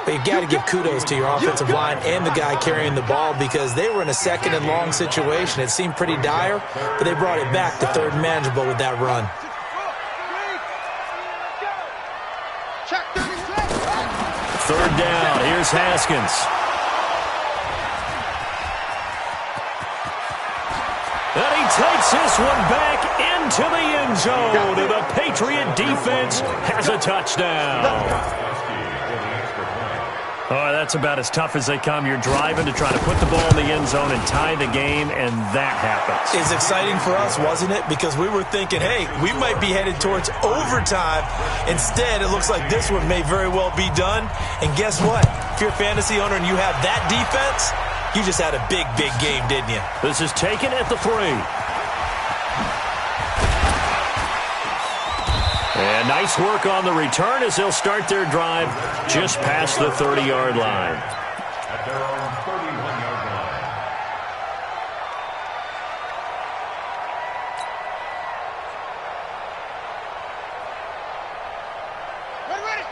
[SPEAKER 6] But you've got to give kudos to your offensive line and the guy carrying the ball because they were in a 2nd and long situation. It seemed pretty dire, but they brought it back to 3rd and manageable with that run.
[SPEAKER 5] 3rd down. Here's Haskins. And he takes this one back into the end zone. And the Patriot defense has a touchdown. Oh, that's about as tough as they come. You're driving to try to put the ball in the end zone and tie the game, and that happens.
[SPEAKER 6] It's exciting for us, wasn't it? Because we were thinking, hey, we might be headed towards overtime. Instead, it looks like this one may very well be done. And guess what? If you're a fantasy owner and you have that defense, you just had a big, big game, didn't you?
[SPEAKER 5] This is taken at the 3. And nice work on the return as they'll start their drive just past the 30-yard line.
[SPEAKER 7] At their own 31-yard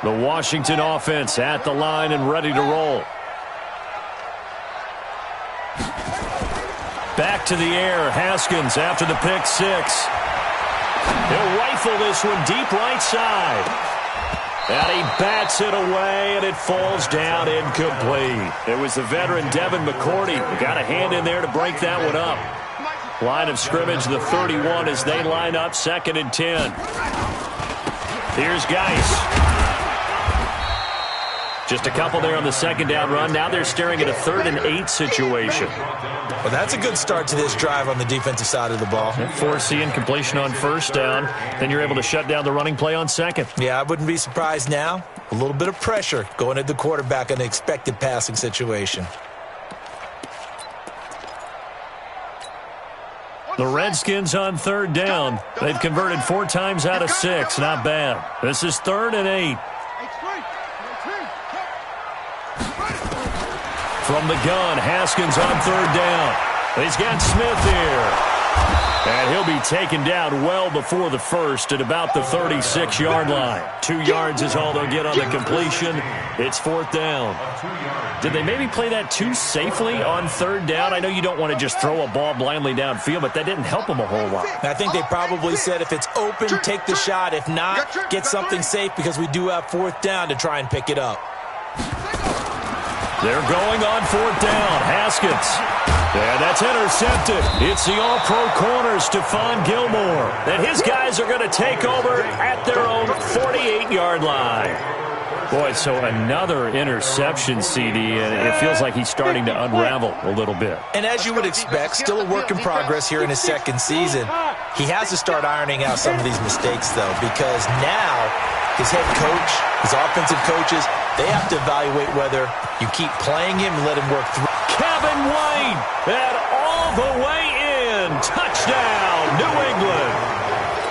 [SPEAKER 7] line.
[SPEAKER 5] The Washington offense at the line and ready to roll. Back to the air, Haskins after the pick 6. He'll rifle this one deep right side. And he bats it away, and it falls down incomplete. It was the veteran Devin McCourty who got a hand in there to break that one up. Line of scrimmage, the 31 as they line up 2nd and 10. Here's Geis. Just a couple there on the 2nd down run. Now they're staring at a 3rd and 8 situation.
[SPEAKER 6] Well, that's a good start to this drive on the defensive side of the ball.
[SPEAKER 5] Forcing completion on 1st down. Then you're able to shut down the running play on 2nd.
[SPEAKER 6] Yeah, I wouldn't be surprised now. A little bit of pressure going at the quarterback in an expected passing situation.
[SPEAKER 5] The Redskins on third down. They've converted 4 times out of 6. Not bad. This is 3rd and 8. From the gun, Haskins on third down. He's got Smith here. And he'll be taken down well before the first at about the 36-yard line. 2 yards is all they'll get on the completion. It's 4th down. Did they maybe play that too safely on third down? I know you don't want to just throw a ball blindly downfield, but that didn't help them a whole lot.
[SPEAKER 6] I think they probably said if it's open, take the shot. If not, get something safe because we do have 4th down to try and pick it up.
[SPEAKER 5] They're going on 4th down. Haskins. And that's intercepted. It's the all-pro corner, Stephon Gilmore. And his guys are going to take over at their own 48-yard line. Boy, so another interception, CD, and it feels like he's starting to unravel a little bit.
[SPEAKER 6] And as you would expect, still a work in progress here in his second season. He has to start ironing out some of these mistakes, though, because now his head coach, his offensive coaches, they have to evaluate whether you keep playing him and let him work through.
[SPEAKER 5] Kevin White, and all the way in. Touchdown, New England.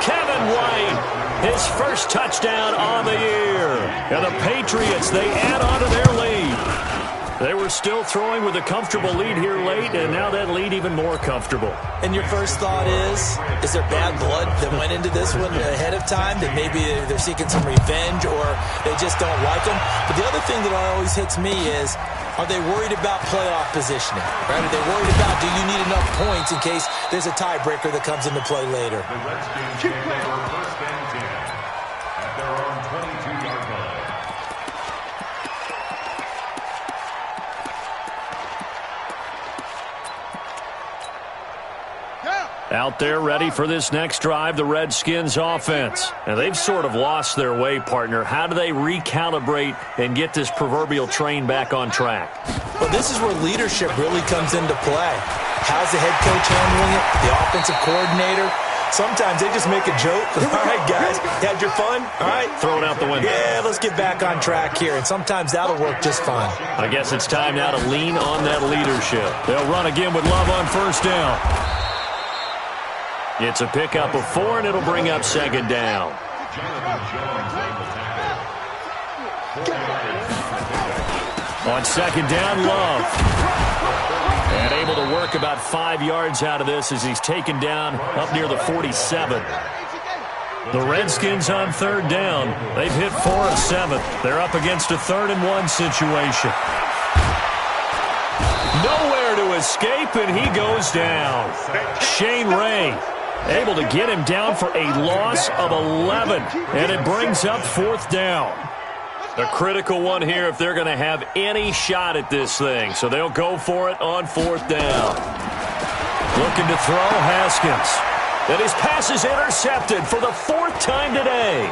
[SPEAKER 5] Kevin White, his first touchdown on the year. And the Patriots, they add on to their lead. They were still throwing with a comfortable lead here late, and now that lead even more comfortable.
[SPEAKER 6] And your first thought is there bad blood that went into this one ahead of time, that maybe they're seeking some revenge or they just don't like them? But the other thing that always hits me is, are they worried about playoff positioning? Right? Are they worried about, do you need enough points in case there's a tiebreaker that comes into play later?
[SPEAKER 7] The Redskins take over 1st and 10 at their own 22-yard line.
[SPEAKER 5] Out there ready for this next drive, the Redskins offense. And they've sort of lost their way, partner. How do they recalibrate and get this proverbial train back on track?
[SPEAKER 6] Well, this is where leadership really comes into play. How's the head coach handling it? The offensive coordinator? Sometimes they just make a joke. All right, guys, had your fun? All right.
[SPEAKER 5] Throw it out the window.
[SPEAKER 6] Yeah, let's get back on track here. And sometimes that'll work just fine.
[SPEAKER 5] I guess it's time now to lean on that leadership. They'll run again with Love on first down. It's a pickup of 4, and it'll bring up 2nd down. On 2nd down, Love. And able to work about 5 yards out of this as he's taken down up near the 47. The Redskins on 3rd down. They've hit 4 of 7. They're up against a 3rd and 1 situation. Nowhere to escape, and he goes down. Shane Ray able to get him down for a loss of 11, and it brings up 4th down. A critical one here if they're going to have any shot at this thing, so they'll go for it on 4th down. Looking to throw, Haskins. And his pass is intercepted for the 4th time today.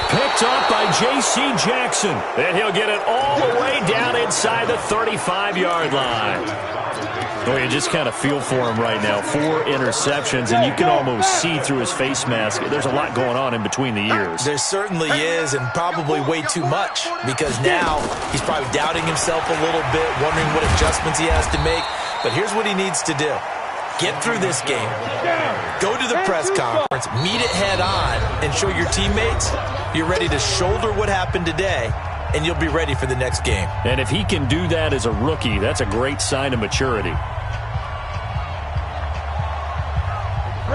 [SPEAKER 5] Picked up by J.C. Jackson, and he'll get it all the way down inside the 35-yard line. Boy, you just kind of feel for him right now. 4 interceptions, and you can almost see through his face mask. There's a lot going on in between the ears.
[SPEAKER 6] There certainly is, and probably way too much, because now he's probably doubting himself a little bit, wondering what adjustments he has to make. But here's what he needs to do. Get through this game. Go to the press conference, meet it head on, and show your teammates you're ready to shoulder what happened today, and you'll be ready for the next game.
[SPEAKER 5] And if he can do that as a rookie, that's a great sign of maturity.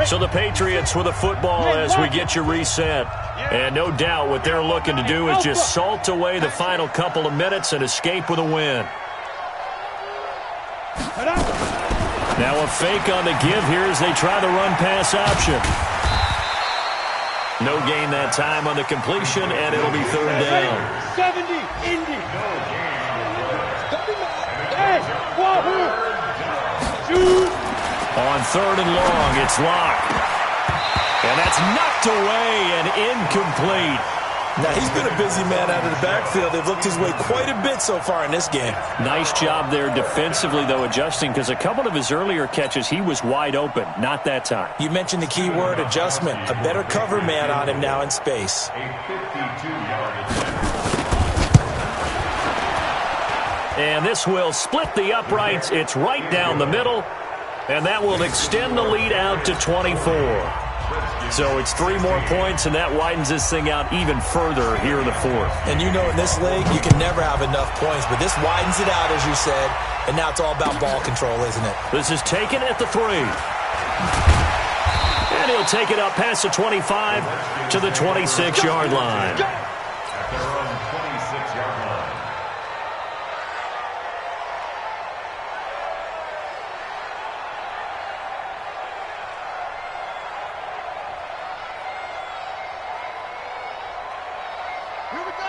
[SPEAKER 5] So the Patriots with a football as we get you reset. And no doubt what they're looking to do is just salt away the final couple of minutes and escape with a win. Now a fake on the give here as they try the run-pass option. No gain that time on the completion, and it'll be 3rd down.
[SPEAKER 3] 70, Indy.
[SPEAKER 5] On 3rd and long, it's Locke. And that's knocked away and incomplete.
[SPEAKER 6] Now, he's been a busy man out of the backfield. They've looked his way quite a bit so far in this game.
[SPEAKER 5] Nice job there defensively, though, adjusting, because a couple of his earlier catches, he was wide open. Not that time.
[SPEAKER 6] You mentioned the key word, adjustment. A better cover man on him now in space.
[SPEAKER 5] And this will split the uprights. It's right down the middle. And that will extend the lead out to 24. So it's 3 more points, and that widens this thing out even further here in the fourth.
[SPEAKER 6] And you know in this league, you can never have enough points, but this widens it out, as you said, and now it's all about ball control, isn't it?
[SPEAKER 5] This is taken at the 3. And he'll take it up past the 25 to the 26-yard line.
[SPEAKER 7] At their own 26-yard line.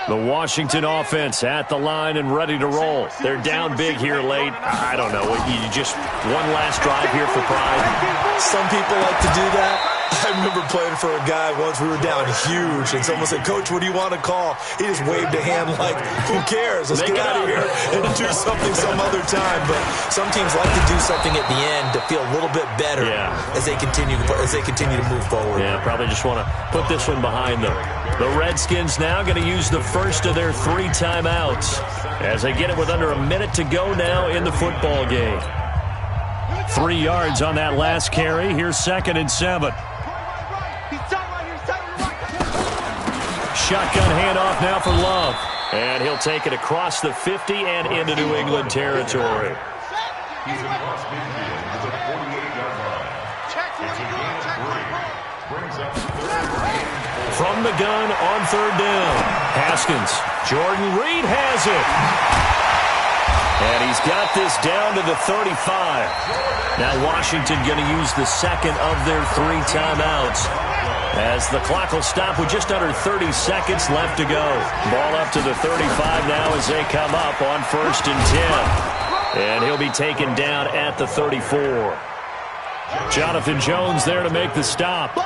[SPEAKER 5] The Washington offense at the line and ready to roll. They're down big here late. I don't know. You just one last drive here for pride.
[SPEAKER 6] Some people like to do that. I remember playing for a guy once. We were down huge, and someone said, "Coach, what do you want to call?" He just waved a hand like, "Who cares? Let's get out of here and do something some other time." But some teams like to do something at the end to feel a little bit better as they continue to move forward.
[SPEAKER 5] Yeah, probably just want to put this one behind them. The Redskins now going to use the first of their 3 timeouts as they get it with under a minute to go now in the football game. 3 yards on that last carry. Here's 2nd and 7. Shotgun handoff now for Love. And he'll take it across the 50 and into New England territory.
[SPEAKER 7] He's across midfield to the 48-yard line. It's a gain of 3. Brings up 3rd.
[SPEAKER 5] From the gun on 3rd down. Haskins. Jordan Reed has it. And he's got this down to the 35. Now Washington going to use the second of their 3 timeouts, as the clock will stop with just under 30 seconds left to go. Ball up to the 35 now as they come up on 1st and 10. And he'll be taken down at the 34. Jonathan Jones there to make the stop. On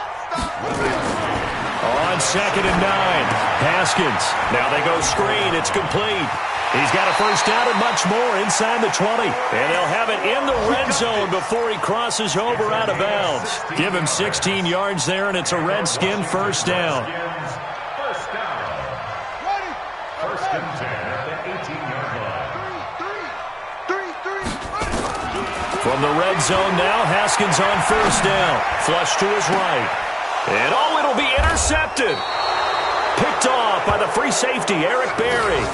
[SPEAKER 5] 2nd and 9. Haskins. Now they go screen. It's complete. He's got a first down and much more inside the 20. And they'll have it in the red zone before he crosses over out of bounds. Give him 16 yards there, and it's a Redskin first down.
[SPEAKER 7] First down. 1st and 10 at the 18-yard line.
[SPEAKER 5] From the red zone now, Haskins on 1st down. Flush to his right. And it'll be intercepted. Picked off by the free safety, Eric Berry.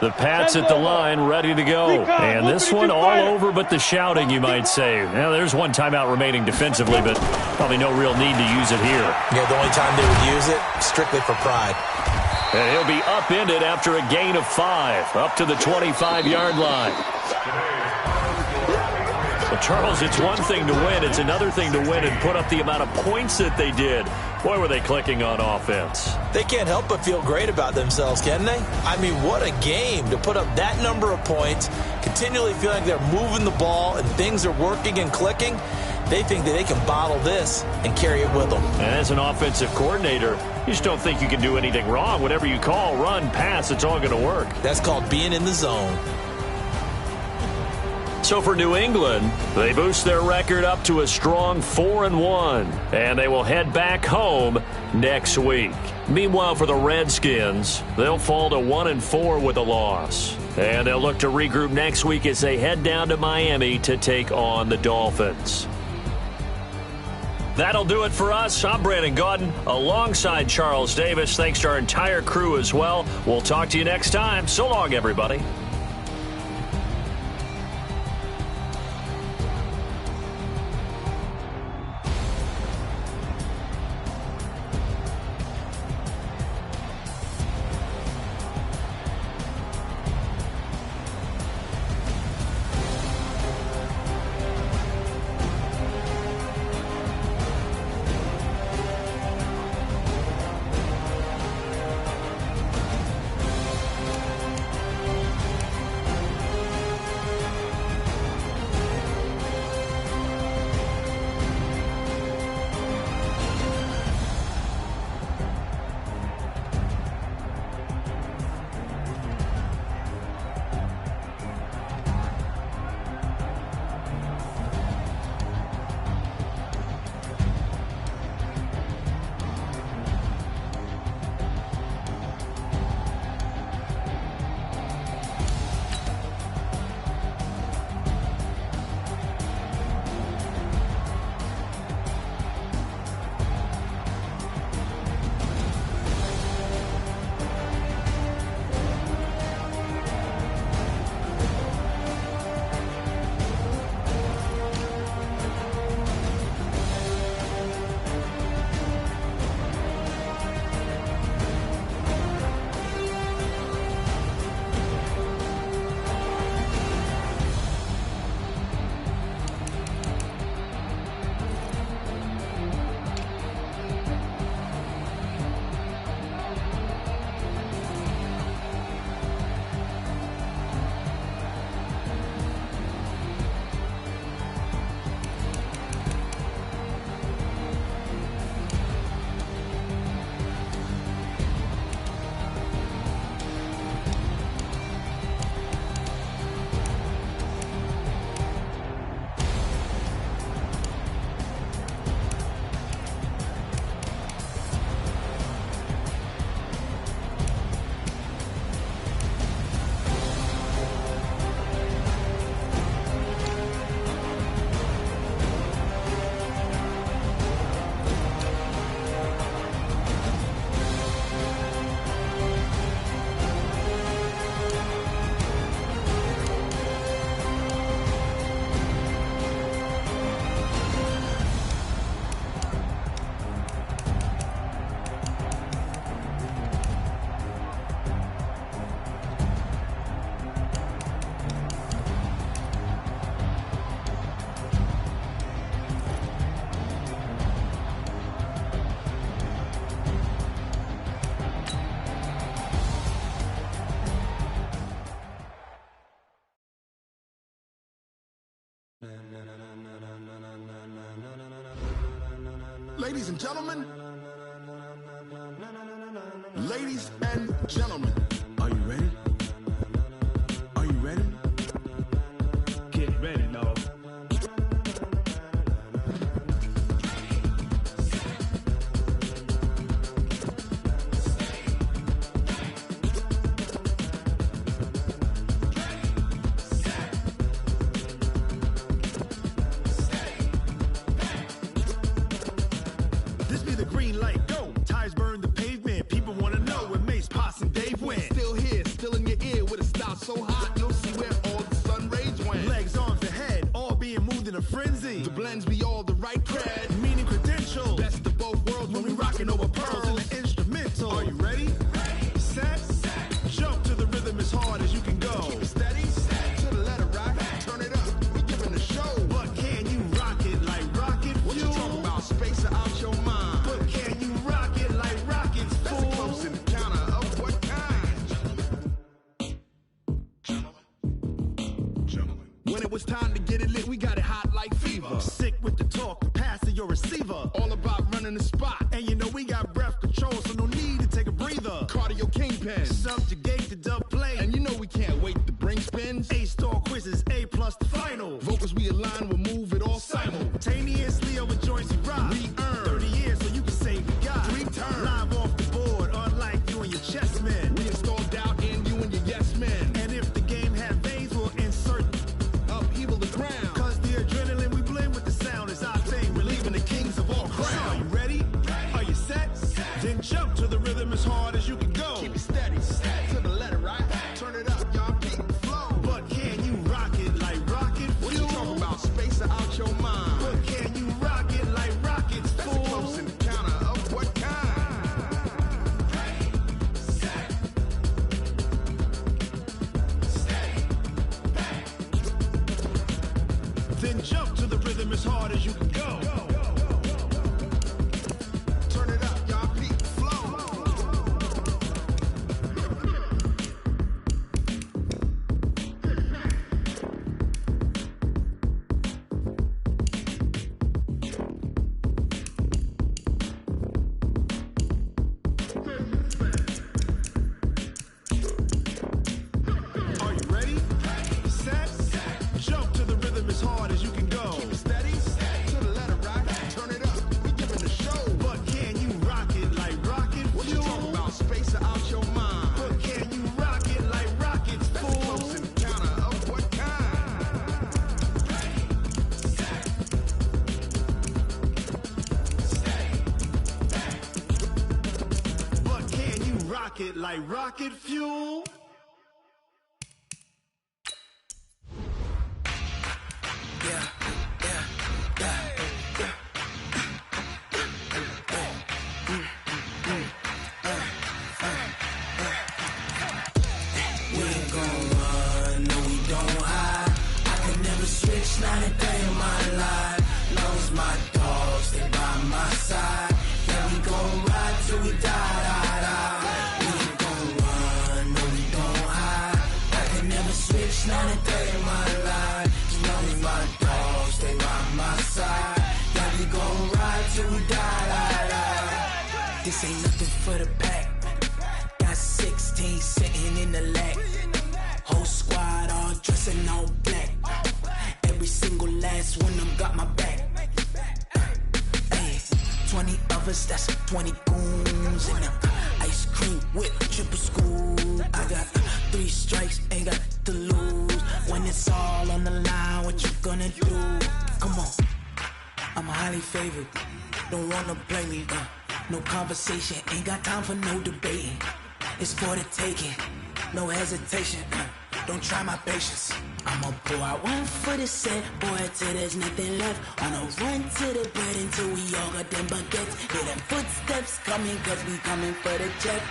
[SPEAKER 5] The Pats at the line, ready to go. And this one all over but the shouting, you might say. Now, there's 1 timeout remaining defensively, but probably no real need to use it here.
[SPEAKER 6] Yeah, the only time they would use it, strictly for pride.
[SPEAKER 5] And he'll be upended after a gain of 5, up to the 25-yard line. Well, Charles, it's one thing to win. It's another thing to win and put up the amount of points that they did. Boy, were they clicking on offense.
[SPEAKER 6] They can't help but feel great about themselves, can they? I mean, what a game to put up that number of points, continually feel like they're moving the ball and things are working and clicking. They think that they can bottle this and carry it with them.
[SPEAKER 5] And as an offensive coordinator, you just don't think you can do anything wrong. Whatever you call, run, pass, it's all going to work.
[SPEAKER 6] That's called being in the zone.
[SPEAKER 5] So for New England, they boost their record up to a strong 4-1, and they will head back home next week. Meanwhile, for the Redskins, they'll fall to 1-4 with a loss, and they'll look to regroup next week as they head down to Miami to take on the Dolphins. That'll do it for us. I'm Brandon Gaudin alongside Charles Davis. Thanks to our entire crew as well. We'll talk to you next time. So long, everybody.
[SPEAKER 2] Ladies and gentlemen. Ladies and gentlemen. Are you ready? Are you ready?
[SPEAKER 9] Get ready, dog.
[SPEAKER 10] This be the green light, go. Tires burn the pavement. People want to know where Mace, Pops, and Dave went.
[SPEAKER 2] Still here, still in your ear with a style so hot, you'll see where all the sun rays went.
[SPEAKER 10] Legs, arms, and head, all being moved in a frenzy.
[SPEAKER 2] The blends be all the right cred.
[SPEAKER 10] Meaning credentials.
[SPEAKER 2] Best of both worlds when we rockin' over pearls.
[SPEAKER 10] In the instrumental. Are you ready? Set. Jump to the rhythm as hard as you can go.
[SPEAKER 2] Keep it steady, to the letter rock. Turn it up, we giving the show.
[SPEAKER 10] But can you rock it like rocket fuel?
[SPEAKER 2] What you talking about? Space or out your mind?
[SPEAKER 10] But can you rock it like rockets,
[SPEAKER 2] That's
[SPEAKER 10] fool?
[SPEAKER 2] a close encounter of what kind? Gentlemen. When it was time to get it lit, we got it hot like fever.
[SPEAKER 10] Sick with the talk, the pass of your receiver.
[SPEAKER 2] All about running the spot.
[SPEAKER 10] And you know we got breath control, so no need to take a breather.
[SPEAKER 2] Cardio kingpin.
[SPEAKER 10] Subjugate the dub play.
[SPEAKER 2] And you know we can't wait to bring spins.
[SPEAKER 10] A-star quizzes, A+ the final.
[SPEAKER 2] Vocals we align, we'll move it all
[SPEAKER 10] Simultaneously over joints we rock.
[SPEAKER 2] We earn
[SPEAKER 10] 30 years so you can say we got
[SPEAKER 2] 3 turns.
[SPEAKER 10] Live off the board, unlike you and your chess men.
[SPEAKER 2] We install doubt in you and your yes men.
[SPEAKER 10] And if the game had veins, we'll insert
[SPEAKER 2] Upheaval the ground.
[SPEAKER 10] Cause the adrenaline we blend with the sound is our thing. Relieving the kings of all crowns. So are you ready? Are you set? Then jump to the rhythm as hard as you can go.
[SPEAKER 2] Keep it steady, to the letter right. Turn it up, y'all keep the flow.
[SPEAKER 10] But can you rock it like rocket fuel?
[SPEAKER 2] What you talking about? Space or out your mind?
[SPEAKER 10] But can you rock it like rockets,
[SPEAKER 2] That's a
[SPEAKER 10] fool?
[SPEAKER 2] close encounter of what kind?
[SPEAKER 10] Then jump to the rhythm as hard as you can go.
[SPEAKER 2] Turn it up, y'all keep the flow.
[SPEAKER 10] Are you ready? Set. Jump to the rhythm as hard as you can go.
[SPEAKER 2] Keep it steady, to the letter right. Turn it up, we giving the show.
[SPEAKER 10] But can you rock it like rocket
[SPEAKER 2] What you
[SPEAKER 10] fuel?
[SPEAKER 2] talking about? Space or out your mind?
[SPEAKER 10] But can you rock it like rockets,
[SPEAKER 2] That's a close
[SPEAKER 10] fool?
[SPEAKER 2] encounter of what kind?
[SPEAKER 10] But can you rock it like rocket fuel?
[SPEAKER 11] We ain't gon' run, no we don't hide. I can never switch, not a day in my life. Long as my dogs stay by my side. Yeah, we gon' ride till we die. We ain't gon' run, no we don't hide. I can never switch, not a day in my life. As long as my dogs stay by my side. Yeah, we gon' ride till we die. This ain't nothing for the pack. Got 16 sitting in the lag. Whole squad all dressing all black. Every single last one of them got my back. Ay, 20 of us, that's 20 goons. And ice cream whip, triple scoop. I got 3 strikes, ain't got to lose. When it's all on the line, what you gonna do? Come on, I'm highly favored. Don't wanna play me, no conversation, ain't got time for no debating. It's for the taking, no hesitation. Don't try my patience. I'ma pour out one for the set, boy, till there's nothing left. On a run to the bread until we all got them baguettes. Hear them footsteps coming, cause we coming for the check.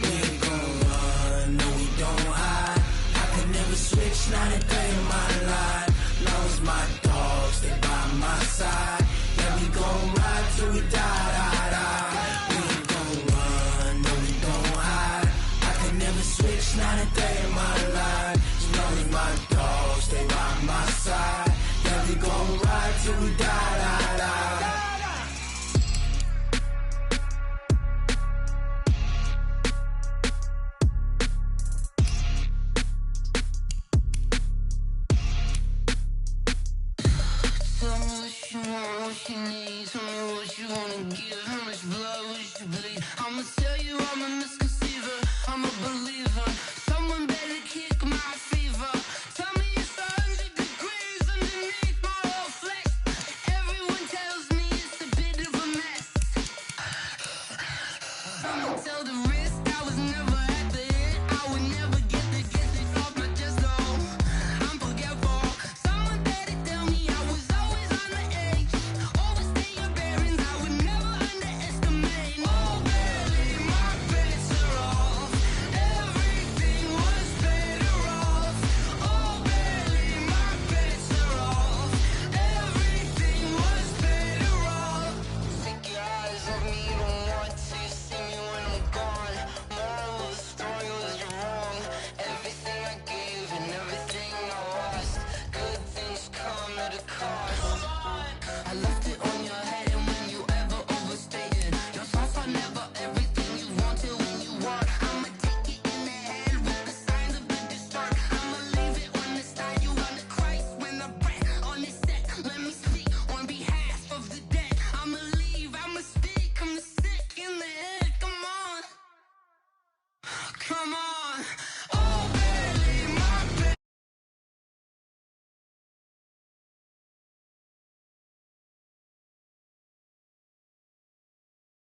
[SPEAKER 11] We ain't gon' run, no we don't hide. I can never switch, not a day in my life. Long as my dogs stay by my side. Yeah, we gon' ride till we die. We ain't gon' run, no we don't hide. I can never switch, not a day in my life. As long as my dogs stay by my side. Yeah, we gon' ride till we die. Someone tell